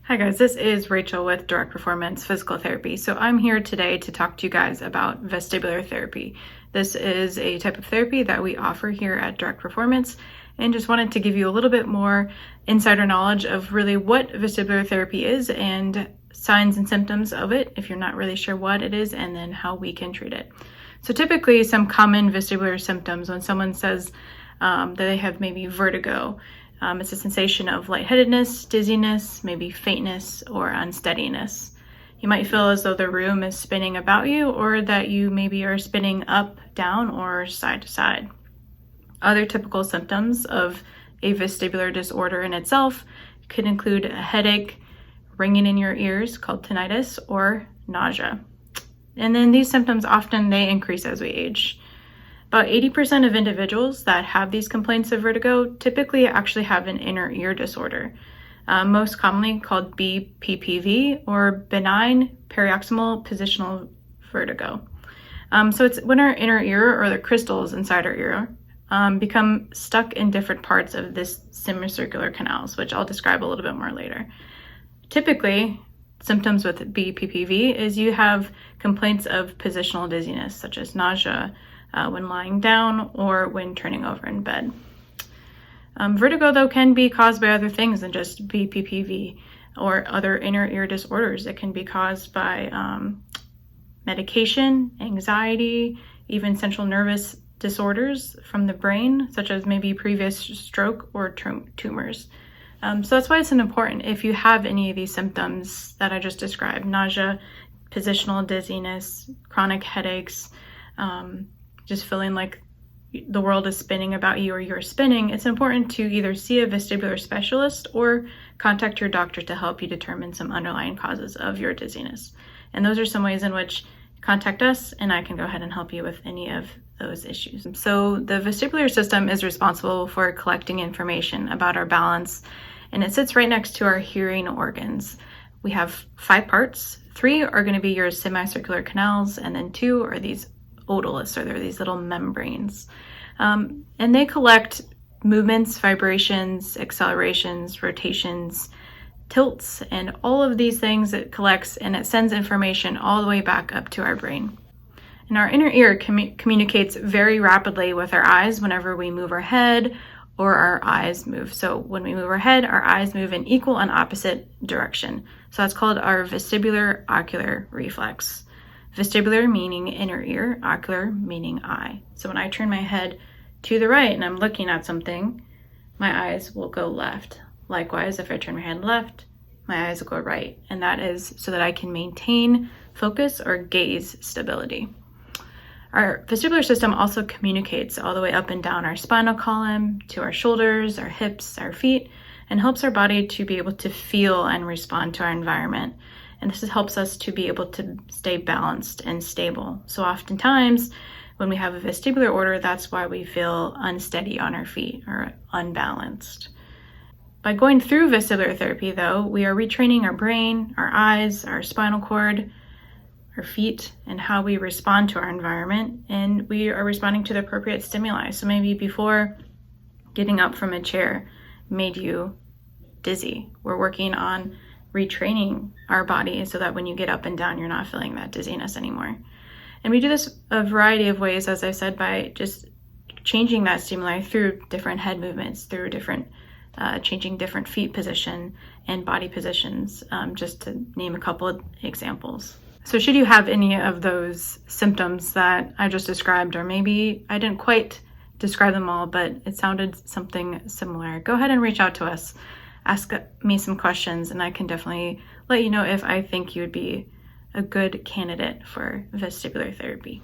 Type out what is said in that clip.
Hi guys, this is Rachel with Direct Performance Physical Therapy. So I'm here today to talk to you guys about vestibular therapy. This is a type of therapy that we offer here at Direct Performance, and just wanted to give you a little bit more insider knowledge of really what vestibular therapy is and signs and symptoms of it if you're not really sure what it is, and then how we can treat it. So typically some common vestibular symptoms when someone says that they have maybe vertigo. It's a sensation of lightheadedness, dizziness, maybe faintness, or unsteadiness. You might feel as though the room is spinning about you, or that you maybe are spinning up, down, or side to side. Other typical symptoms of a vestibular disorder in itself could include a headache, ringing in your ears called tinnitus, or nausea. And then these symptoms often they increase as we age. About 80% of individuals that have these complaints of vertigo typically actually have an inner ear disorder, most commonly called BPPV, or Benign Paroxysmal Positional Vertigo. So it's when our inner ear, or the crystals inside our ear, become stuck in different parts of this semicircular canals, which I'll describe a little bit more later. Typically, symptoms with BPPV is you have complaints of positional dizziness, such as nausea, when lying down or when turning over in bed. Vertigo, though, can be caused by other things than just BPPV or other inner ear disorders. It can be caused by medication, anxiety, even central nervous disorders from the brain, such as maybe previous stroke or tumors. So that's why it's important if you have any of these symptoms that I just described: nausea, positional dizziness, chronic headaches, just feeling like the world is spinning about you or you're spinning, it's important to either see a vestibular specialist or contact your doctor to help you determine some underlying causes of your dizziness. And those are some ways in which contact us and I can go ahead and help you with any of those issues. So the vestibular system is responsible for collecting information about our balance, and it sits right next to our hearing organs. We have 5 parts. 3 are going to be your semicircular canals, and then 2 are these otoliths, or they're these little membranes. And they collect movements, vibrations, accelerations, rotations, tilts, and all of these things it collects, and it sends information all the way back up to our brain. And our inner ear communicates very rapidly with our eyes whenever we move our head or our eyes move. So when we move our head, our eyes move in equal and opposite direction. So that's called our vestibular ocular reflex. Vestibular meaning inner ear, ocular meaning eye. So when I turn my head to the right and I'm looking at something, my eyes will go left. Likewise, if I turn my head left, my eyes will go right. And that is so that I can maintain focus or gaze stability. Our vestibular system also communicates all the way up and down our spinal column, to our shoulders, our hips, our feet, and helps our body to be able to feel and respond to our environment. And this helps us to be able to stay balanced and stable. So oftentimes when we have a vestibular order, that's why we feel unsteady on our feet or unbalanced. By going through vestibular therapy, though, we are retraining our brain, our eyes, our spinal cord, our feet, and how we respond to our environment. And we are responding to the appropriate stimuli. So maybe before, getting up from a chair made you dizzy. We're working on retraining our body so that when you get up and down, you're not feeling that dizziness anymore. And we do this a variety of ways, as I said, by just changing that stimuli through different head movements, through different changing different feet position and body positions, just to name a couple of examples. So should you have any of those symptoms that I just described, or maybe I didn't quite describe them all, but it sounded something similar, go ahead and reach out to us. Ask me some questions, and I can definitely let you know if I think you would be a good candidate for vestibular therapy.